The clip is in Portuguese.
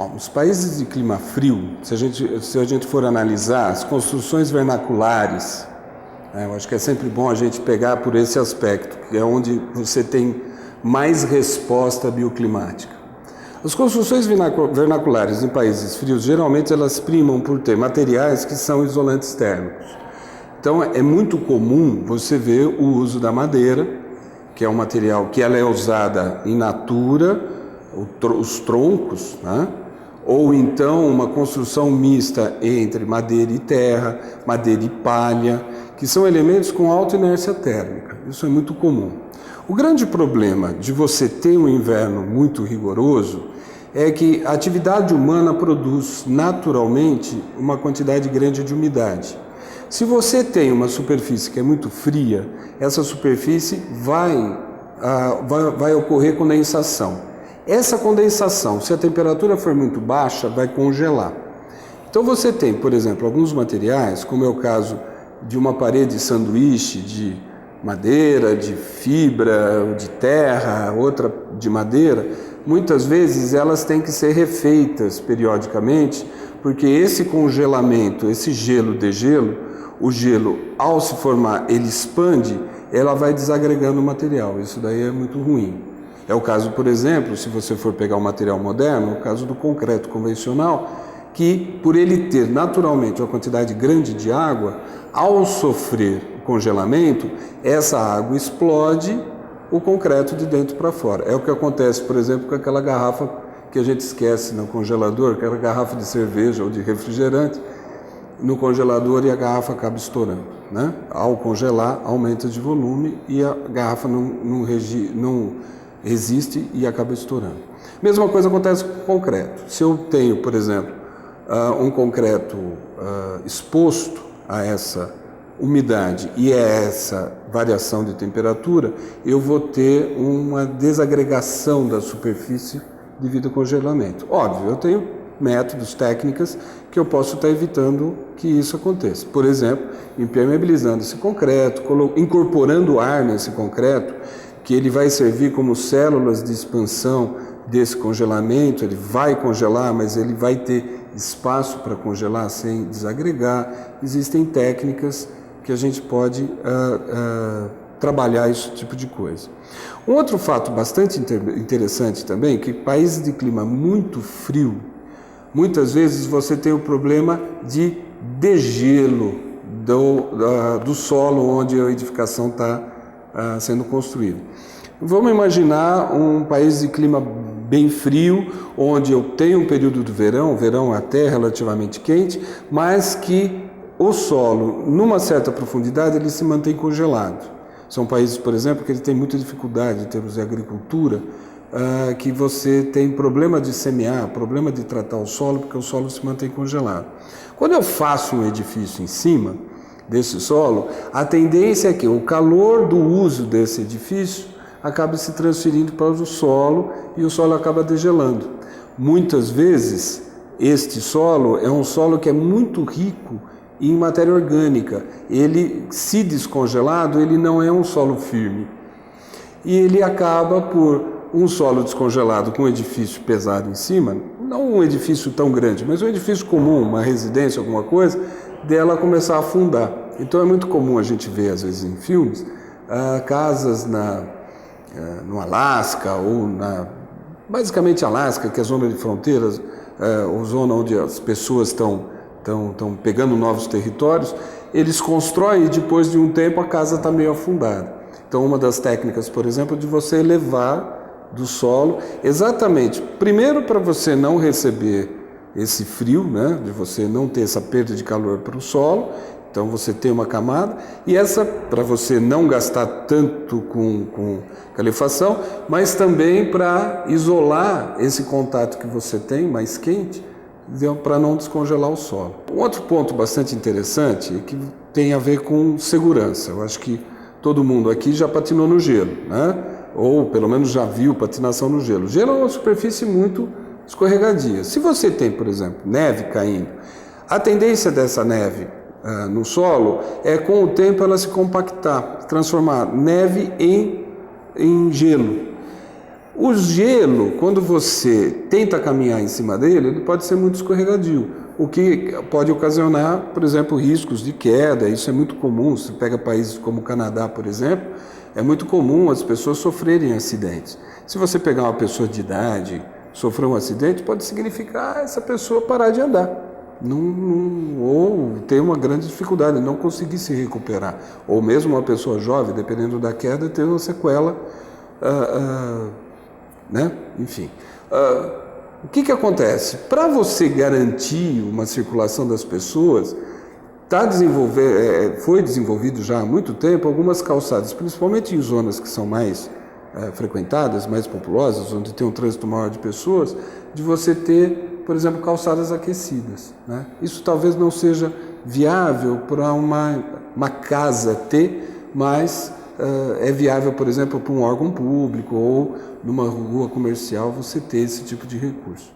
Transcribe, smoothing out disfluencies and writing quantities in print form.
Bom, os países de clima frio, se a gente for analisar as construções vernaculares, eu acho que é sempre bom a gente pegar por esse aspecto, que é onde você tem mais resposta bioclimática. As construções vernaculares em países frios, geralmente elas primam por ter materiais que são isolantes térmicos. Então é muito comum você ver o uso da madeira, que é um material que ela é usada in natura, os troncos, né? Ou então uma construção mista entre madeira e terra, madeira e palha, que são elementos com alta inércia térmica. Isso é muito comum. O grande problema de você ter um inverno muito rigoroso é que a atividade humana produz naturalmente uma quantidade grande de umidade. Se você tem uma superfície que é muito fria, essa superfície vai ocorrer condensação. Essa condensação, se a temperatura for muito baixa, vai congelar. Então você tem, por exemplo, alguns materiais, como é o caso de uma parede sanduíche de madeira, de fibra, de terra, outra de madeira, muitas vezes elas têm que ser refeitas periodicamente, porque esse congelamento, esse gelo-degelo, o gelo, ao se formar, ele expande, ela vai desagregando o material. Isso daí é muito ruim. É o caso, por exemplo, se você for pegar um material moderno, o caso do concreto convencional, que por ele ter naturalmente uma quantidade grande de água, ao sofrer o congelamento, essa água explode o concreto de dentro para fora. É o que acontece, por exemplo, com aquela garrafa que a gente esquece no congelador, aquela garrafa de cerveja ou de refrigerante, no congelador e a garrafa acaba estourando, né? Ao congelar, aumenta de volume e a garrafa não resiste e acaba estourando. Mesma coisa acontece com o concreto. Se eu tenho, por exemplo, um concreto exposto a essa umidade e a essa variação de temperatura, eu vou ter uma desagregação da superfície devido ao congelamento. Óbvio, eu tenho métodos, técnicas que eu posso estar evitando que isso aconteça. Por exemplo, impermeabilizando esse concreto, incorporando ar nesse concreto, que ele vai servir como células de expansão desse congelamento, ele vai congelar, mas ele vai ter espaço para congelar sem desagregar. Existem técnicas que a gente pode trabalhar esse tipo de coisa. Um outro fato bastante interessante também, que países de clima muito frio, muitas vezes você tem o problema de degelo do solo onde a edificação está sendo construído. Vamos imaginar um país de clima bem frio, onde eu tenho um período do verão, o verão até relativamente quente, mas que o solo, numa certa profundidade, ele se mantém congelado. São países, por exemplo, que ele tem muita dificuldade em termos de agricultura, que você tem problema de semear, problema de tratar o solo, porque o solo se mantém congelado. Quando eu faço um edifício em cima desse solo, a tendência é que o calor do uso desse edifício acaba se transferindo para o solo e o solo acaba degelando. Muitas vezes, este solo é um solo que é muito rico em matéria orgânica. Ele, se descongelado, ele não é um solo firme. E ele acaba por um solo descongelado com um edifício pesado em cima, não um edifício tão grande, mas um edifício comum, uma residência, alguma coisa, dela começar a afundar. Então é muito comum a gente ver, às vezes em filmes, casas no Alasca, ou basicamente Alasca, que é a zona de fronteiras, ou zona onde as pessoas estão pegando novos territórios, eles constroem e depois de um tempo a casa está meio afundada. Então uma das técnicas, por exemplo, é de você elevar do solo, exatamente, primeiro para você não receber esse frio, né, de você não ter essa perda de calor para o solo, então você tem uma camada, e essa para você não gastar tanto com calefação, mas também para isolar esse contato que você tem, mais quente, para não descongelar o solo. Um outro ponto bastante interessante é que tem a ver com segurança. Eu acho que todo mundo aqui já patinou no gelo, né? Ou pelo menos já viu patinação no gelo. O gelo é uma superfície muito escorregadia. Se você tem, por exemplo, neve caindo, a tendência dessa neve no solo é, com o tempo, ela se compactar, transformar neve em gelo. O gelo, quando você tenta caminhar em cima dele, ele pode ser muito escorregadio, o que pode ocasionar, por exemplo, riscos de queda. Isso é muito comum. Se pega países como o Canadá, por exemplo, é muito comum as pessoas sofrerem acidentes. Se você pegar uma pessoa de idade, sofrer um acidente, pode significar essa pessoa parar de andar. Ou ter uma grande dificuldade, não conseguir se recuperar. Ou mesmo uma pessoa jovem, dependendo da queda, ter uma sequela, né? Enfim. O que acontece? Para você garantir uma circulação das pessoas, foi desenvolvido já há muito tempo algumas calçadas, principalmente em zonas que são mais frequentadas, mais populosas, onde tem um trânsito maior de pessoas, de você ter, por exemplo, calçadas aquecidas, né? Isso talvez não seja viável para uma casa ter, mas é viável, por exemplo, para um órgão público ou numa rua comercial você ter esse tipo de recurso.